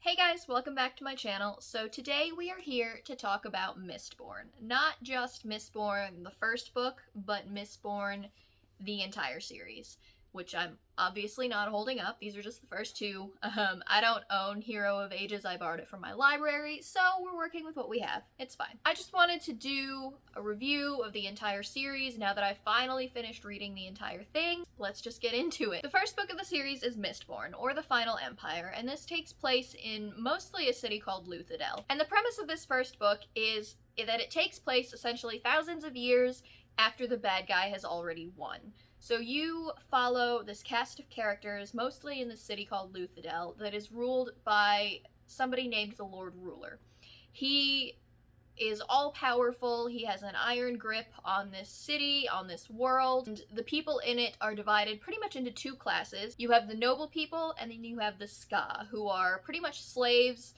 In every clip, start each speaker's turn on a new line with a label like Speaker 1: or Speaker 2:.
Speaker 1: Hey guys, welcome back to my channel. So today we are here to talk about Mistborn. Not just Mistborn, the first book, but Mistborn, the entire series, which I'm obviously not holding up. These are just the first two. I don't own Hero of Ages. I borrowed it from my library, so we're working with what we have. It's fine. I just wanted to do a review of the entire series now that I've finally finished reading the entire thing. Let's just get into it. The first book of the series is Mistborn, or the Final Empire, and this takes place in mostly a city called Luthadel. And the premise of this first book is that it takes place essentially thousands of years after the bad guy has already won. So you follow this cast of characters, mostly in the city called Luthadel, that is ruled by somebody named the Lord Ruler. He is all-powerful, he has an iron grip on this city, on this world, and the people in it are divided pretty much into two classes. You have the noble people, and then you have the Ska, who are pretty much slaves.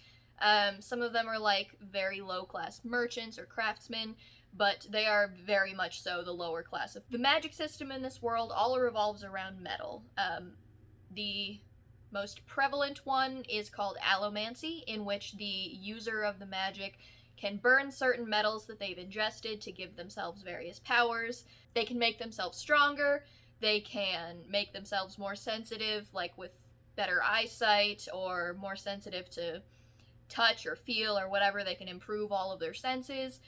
Speaker 1: Some of them are like very low-class merchants or craftsmen, but they are very much so the lower class. The magic system in this world all revolves around metal. The most prevalent one is called allomancy, in which the user of the magic can burn certain metals that they've ingested to give themselves various powers. They can make themselves stronger, they can make themselves more sensitive, like with better eyesight, or more sensitive to touch or feel or whatever. They can improve all of their senses.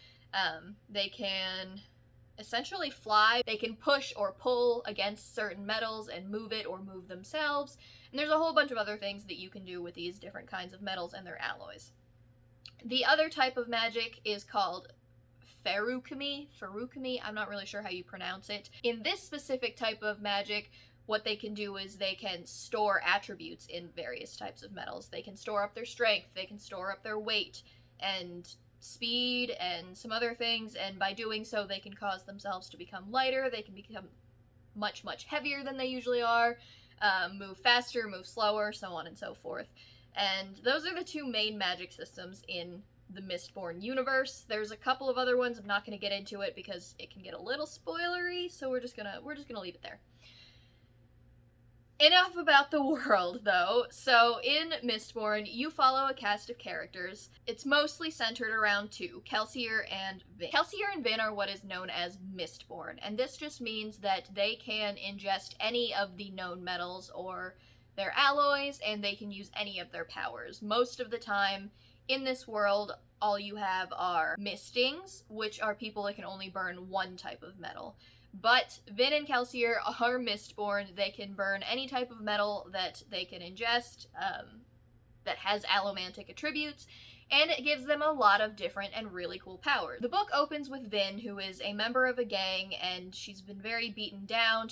Speaker 1: They can essentially fly. They can push or pull against certain metals and move it or move themselves. And there's a whole bunch of other things that you can do with these different kinds of metals and their alloys. The other type of magic is called Feruchemy. I'm not really sure how you pronounce it. In this specific type of magic, what they can do is they can store attributes in various types of metals. They can store up their strength, they can store up their weight, and speed and some other things, and by doing so they can cause themselves to become lighter, they can become much heavier than they usually are, move faster, move slower, so on and so forth. And those are the two main magic systems in the Mistborn universe. There's a couple of other ones. I'm not going to get into it because it can get a little spoilery, so we're just gonna leave it there. Enough about the world, though. So, in Mistborn, you follow a cast of characters. It's mostly centered around two, Kelsier and Vin. Kelsier and Vin are what is known as Mistborn, and this just means that they can ingest any of the known metals or their alloys, and they can use any of their powers. Most of the time, in this world, all you have are Mistings, which are people that can only burn one type of metal. But Vin and Kelsier are Mistborn. They can burn any type of metal that they can ingest that has allomantic attributes, and it gives them a lot of different and really cool powers. The book opens with Vin, who is a member of a gang, and she's been very beaten down.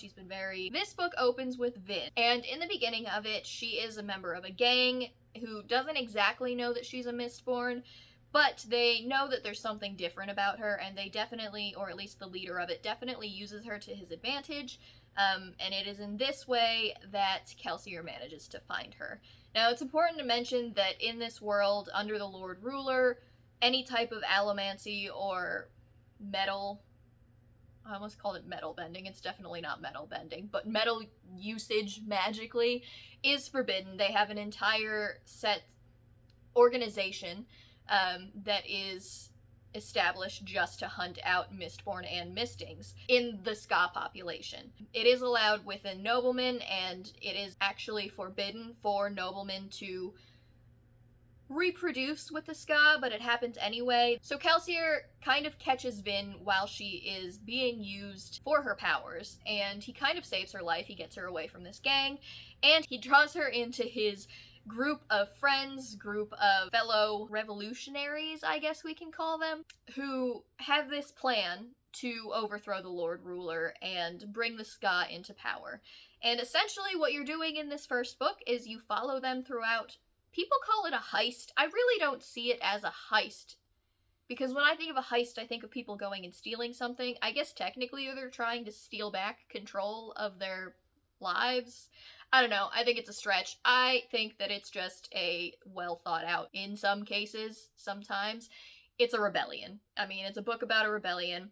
Speaker 1: This book opens with Vin, and in the beginning of it, she is a member of a gang who doesn't exactly know that she's a Mistborn, but they know that there's something different about her, and they definitely, or at least the leader of it, definitely uses her to his advantage, and it is in this way that Kelsier manages to find her. Now, it's important to mention that in this world, under the Lord Ruler, any type of allomancy or metal, I almost called it metal bending, it's definitely not metal bending, but metal usage magically is forbidden. They have an entire set organization that is established just to hunt out Mistborn and Mistings in the Ska population. It is allowed within noblemen, and it is actually forbidden for noblemen to reproduce with the Ska, but it happens anyway. So Kelsier kind of catches Vin while she is being used for her powers, and he kind of saves her life. He gets her away from this gang, and he draws her into his group of friends, group of fellow revolutionaries, I guess we can call them, who have this plan to overthrow the Lord Ruler and bring the Ska into power. And essentially what you're doing in this first book is you follow them throughout. People call it a heist. I really don't see it as a heist, because when I think of a heist, I think of people going and stealing something. I guess technically they're trying to steal back control of their lives. I don't know, I think it's a stretch. I think that it's just a well thought out, in some cases, sometimes, it's a rebellion. I mean, it's a book about a rebellion,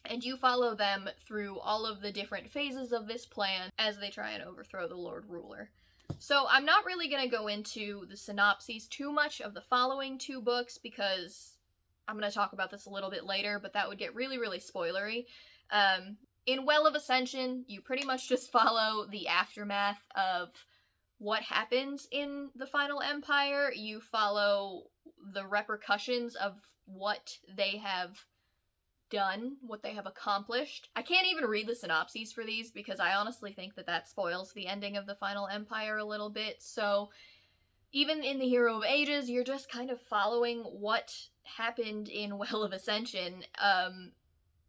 Speaker 1: and you follow them through all of the different phases of this plan as they try and overthrow the Lord Ruler. So I'm not really going to go into the synopses too much of the following 2 books because I'm going to talk about this a little bit later, but that would get really, really spoilery. In Well of Ascension, you pretty much just follow the aftermath of what happens in the Final Empire. You follow the repercussions of what they have done, what they have accomplished. I can't even read the synopses for these because I honestly think that that spoils the ending of the Final Empire a little bit. So even in the Hero of Ages, you're just kind of following what happened in Well of Ascension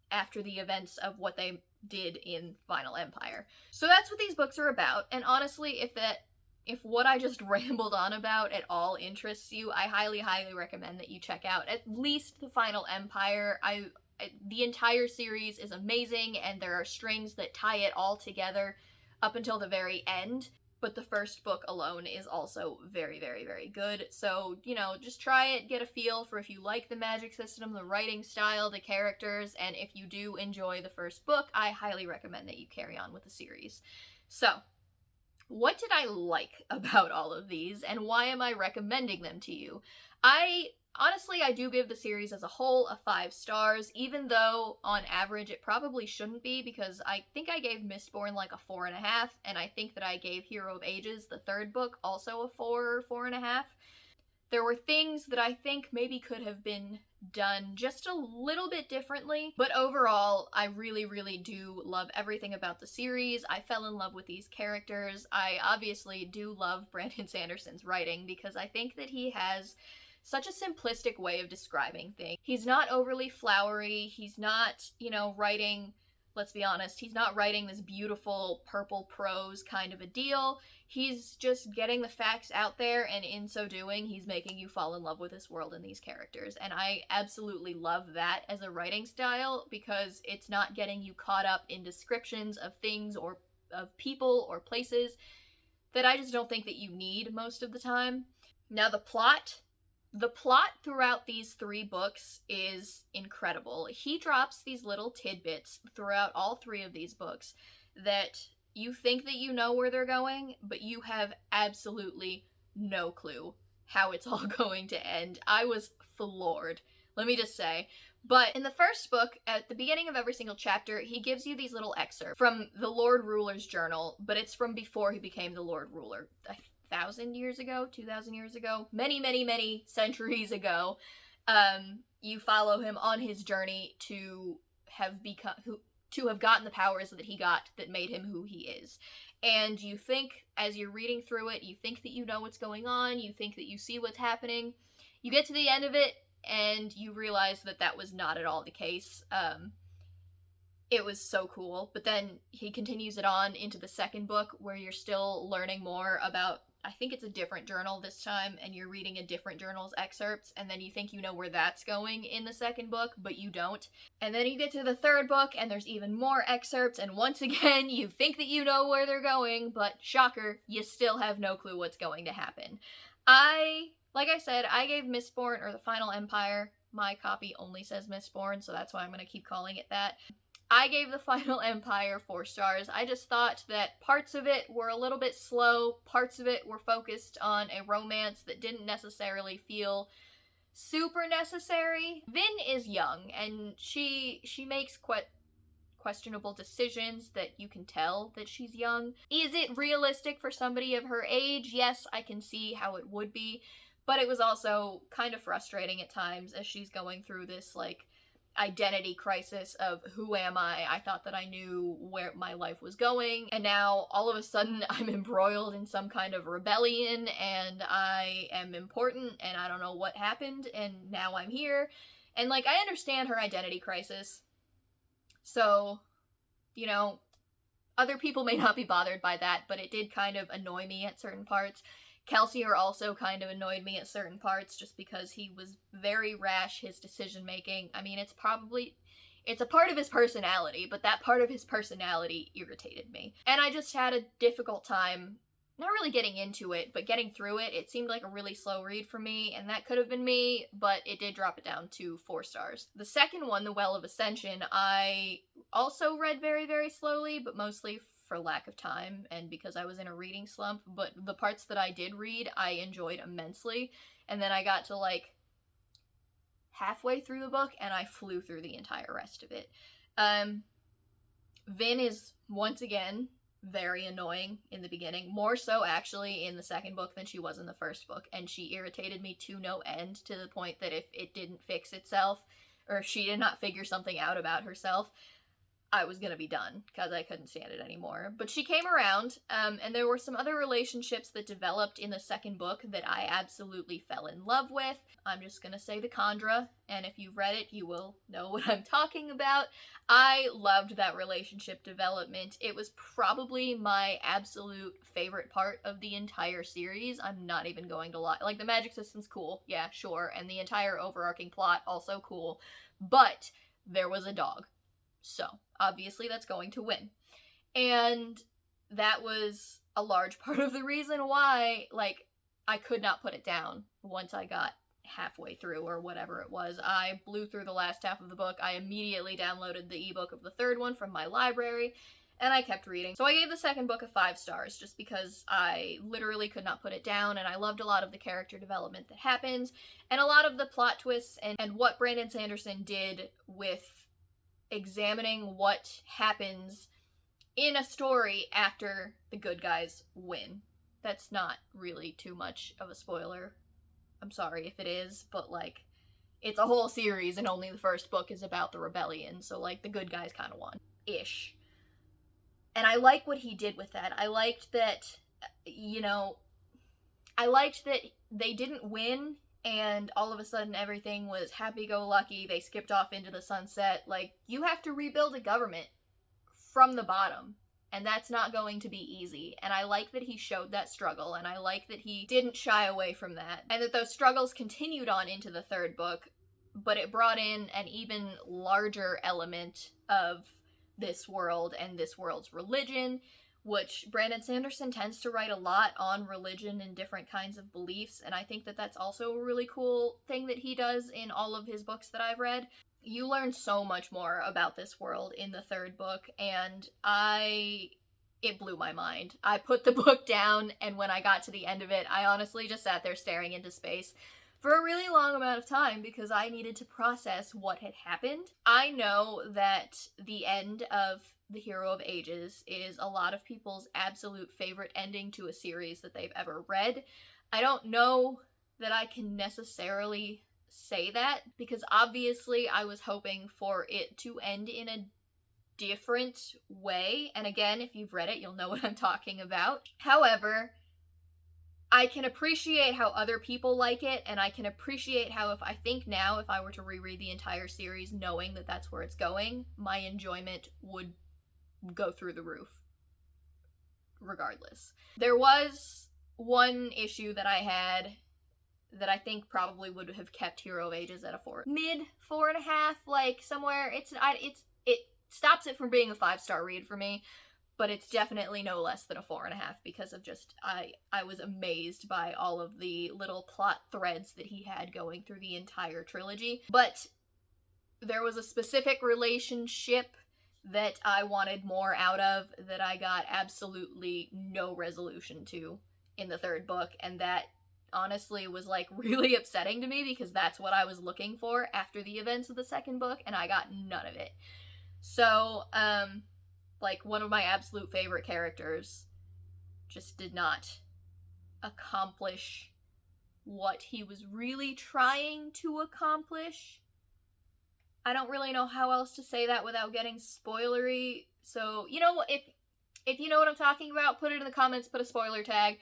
Speaker 1: after the events of what they did in Final Empire. So that's what these books are about, and honestly, if what I just rambled on about at all interests you, I highly, highly recommend that you check out at least the Final Empire. The entire series is amazing, and there are strings that tie it all together up until the very end. But the first book alone is also very, very, very good. So, just try it, get a feel for if you like the magic system, the writing style, the characters, and if you do enjoy the first book, I highly recommend that you carry on with the series. So, what did I like about all of these, and why am I recommending them to you? Honestly, I do give the series as a whole a 5 stars, even though on average it probably shouldn't be, because I think I gave Mistborn like a 4.5, and I think that I gave Hero of Ages, the 3rd book, also a 4 or 4.5. There were things that I think maybe could have been done just a little bit differently, but overall, I really, really do love everything about the series. I fell in love with these characters. I obviously do love Brandon Sanderson's writing because I think that he has such a simplistic way of describing things. He's not overly flowery. He's not, writing, let's be honest, he's not writing this beautiful purple prose kind of a deal. He's just getting the facts out there, and in so doing, he's making you fall in love with this world and these characters. And I absolutely love that as a writing style because it's not getting you caught up in descriptions of things or of people or places that I just don't think that you need most of the time. Now, the plot throughout these 3 books is incredible. He drops these little tidbits throughout all 3 of these books that you think that you know where they're going, but you have absolutely no clue how it's all going to end. I was floored, let me just say. But in the first book, at the beginning of every single chapter, he gives you these little excerpts from the Lord Ruler's journal, but it's from before he became the Lord Ruler. 1,000 years ago, 2,000 years ago, many, many, many centuries ago. You follow him on his journey to have gotten the powers that he got that made him who he is. And you think, as you're reading through it, you think that you know what's going on, you think that you see what's happening. You get to the end of it, and you realize that that was not at all the case. It was so cool. But then he continues it on into the second book, where you're still learning more about, I think it's a different journal this time, and you're reading a different journal's excerpts, and then you think you know where that's going in the second book, but you don't. And then you get to the third book, and there's even more excerpts, and once again, you think that you know where they're going, but shocker, you still have no clue what's going to happen. Like I said, I gave Mistborn, or the Final Empire, my copy only says Mistborn, so that's why I'm going to keep calling it that. I gave the Final Empire 4 stars. I just thought that parts of it were a little bit slow, parts of it were focused on a romance that didn't necessarily feel super necessary. Vin is young, and she makes questionable decisions that you can tell that she's young. Is it realistic for somebody of her age? Yes, I can see how it would be, but it was also kind of frustrating at times as she's going through this, identity crisis of who am I? I thought that I knew where my life was going, and now all of a sudden I'm embroiled in some kind of rebellion, and I am important, and I don't know what happened, and now I'm here. And I understand her identity crisis. So, other people may not be bothered by that, but it did kind of annoy me at certain parts. Kelsier also kind of annoyed me at certain parts just because he was very rash, his decision making. I mean, it's a part of his personality, but that part of his personality irritated me. And I just had a difficult time, not really getting into it, but getting through it. It seemed like a really slow read for me, and that could have been me, but it did drop it down to 4 stars. The second one, The Well of Ascension, I also read very, very slowly, but mostly for lack of time and because I was in a reading slump, but the parts that I did read, I enjoyed immensely. And then I got to like halfway through the book and I flew through the entire rest of it. Vin is once again very annoying in the beginning, more so actually in the second book than she was in the first book, and she irritated me to no end, to the point that if it didn't fix itself, or if she did not figure something out about herself, I was gonna be done, because I couldn't stand it anymore. But she came around, and there were some other relationships that developed in the second book that I absolutely fell in love with. I'm just gonna say the Khandra, and if you've read it, you will know what I'm talking about. I loved that relationship development. It was probably my absolute favorite part of the entire series. I'm not even going to lie. Like, the magic system's cool, yeah, sure, and the entire overarching plot, also cool, but there was a dog. So, obviously that's going to win. And that was a large part of the reason why, like, I could not put it down once I got halfway through, or whatever it was. I blew through the last half of the book. I immediately downloaded the ebook of the third one from my library, and I kept reading. So I gave the second book a 5 stars, just because I literally could not put it down, and I loved a lot of the character development that happens, and a lot of the plot twists, and what Brandon Sanderson did with examining what happens in a story after the good guys win. That's not really too much of a spoiler. I'm sorry if it is, but like, it's a whole series and only the first book is about the rebellion, so like, the good guys kind of won. Ish. And I like what he did with that. I liked that, you know, I liked that they didn't win and all of a sudden everything was happy-go-lucky, they skipped off into the sunset. Like, you have to rebuild a government from the bottom, and that's not going to be easy. And I like that he showed that struggle, and I like that he didn't shy away from that, and that those struggles continued on into the third book, but it brought in an even larger element of this world and this world's religion, which Brandon Sanderson tends to write a lot on religion and different kinds of beliefs, and I think that that's also a really cool thing that he does in all of his books that I've read. You learn so much more about this world in the third book, and it blew my mind. I put the book down, and when I got to the end of it, I honestly just sat there staring into space for a really long amount of time because I needed to process what had happened. I know that the end of The Hero of Ages is a lot of people's absolute favorite ending to a series that they've ever read. I don't know that I can necessarily say that, because obviously I was hoping for it to end in a different way, and again, if you've read it, you'll know what I'm talking about. However, I can appreciate how other people like it, and I can appreciate how, if I think now, if I were to reread the entire series knowing that that's where it's going, my enjoyment would go through the roof regardless. There was one issue that I had that I think probably would have kept Hero of Ages at a 4, mid 4.5, like somewhere. It stops it from being a 5-star read for me, but it's definitely no less than a 4.5 because of just, I was amazed by all of the little plot threads that he had going through the entire trilogy. But there was a specific relationship that I wanted more out of that I got absolutely no resolution to in the third book, and that honestly was like really upsetting to me because that's what I was looking for after the events of the second book, and I got none of it. So, like, one of my absolute favorite characters just did not accomplish what he was really trying to accomplish. I don't really know how else to say that without getting spoilery, so, you know, if you know what I'm talking about, put it in the comments, put a spoiler tag,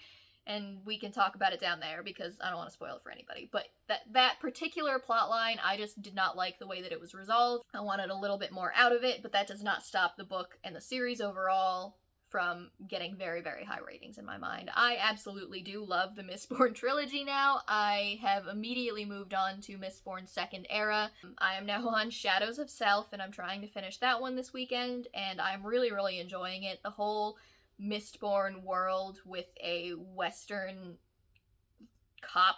Speaker 1: and we can talk about it down there, because I don't want to spoil it for anybody. But that particular plotline, I just did not like the way that it was resolved. I wanted a little bit more out of it, but that does not stop the book and the series overall from getting very, very high ratings in my mind. I absolutely do love the Mistborn Trilogy now. I have immediately moved on to Mistborn Second Era. I am now on Shadows of Self, and I'm trying to finish that one this weekend, and I'm really, really enjoying it. The whole Mistborn world with a Western cop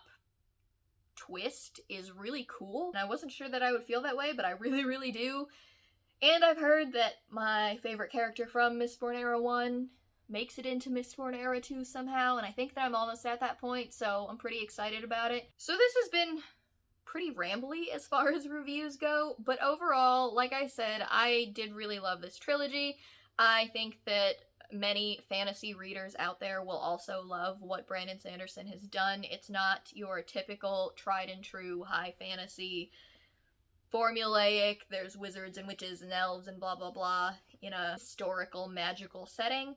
Speaker 1: twist is really cool. And I wasn't sure that I would feel that way, but I really, really do. And I've heard that my favorite character from Mistborn Era 1 makes it into Mistborn Era 2 somehow, and I think that I'm almost at that point, so I'm pretty excited about it. So this has been pretty rambly as far as reviews go, but overall, like I said, I did really love this trilogy. I think that many fantasy readers out there will also love what Brandon Sanderson has done. It's not your typical tried and true high fantasy formulaic, there's wizards and witches and elves and blah blah blah in a historical magical setting,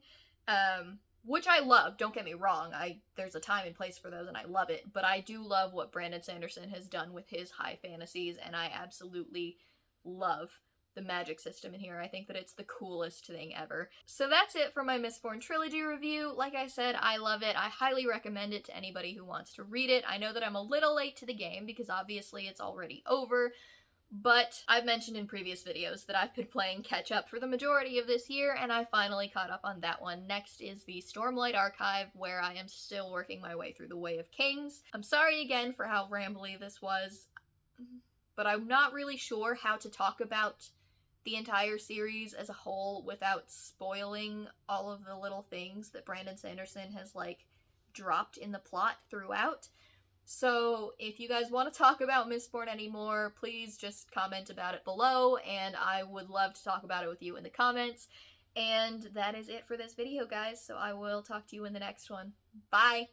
Speaker 1: which I love, don't get me wrong. There's a time and place for those and I love it, but I do love what Brandon Sanderson has done with his high fantasies, and I absolutely love the magic system in here. I think that it's the coolest thing ever. So that's it for my Mistborn Trilogy review. Like I said, I love it. I highly recommend it to anybody who wants to read it. I know that I'm a little late to the game because obviously it's already over, but I've mentioned in previous videos that I've been playing catch-up for the majority of this year, and I finally caught up on that one. Next is the Stormlight Archive, where I am still working my way through the Way of Kings. I'm sorry again for how rambly this was, but I'm not really sure how to talk about the entire series as a whole without spoiling all of the little things that Brandon Sanderson has, like, dropped in the plot throughout. So if you guys want to talk about Mistborn anymore, please just comment about it below, and I would love to talk about it with you in the comments. And that is it for this video, guys, so I will talk to you in the next one. Bye!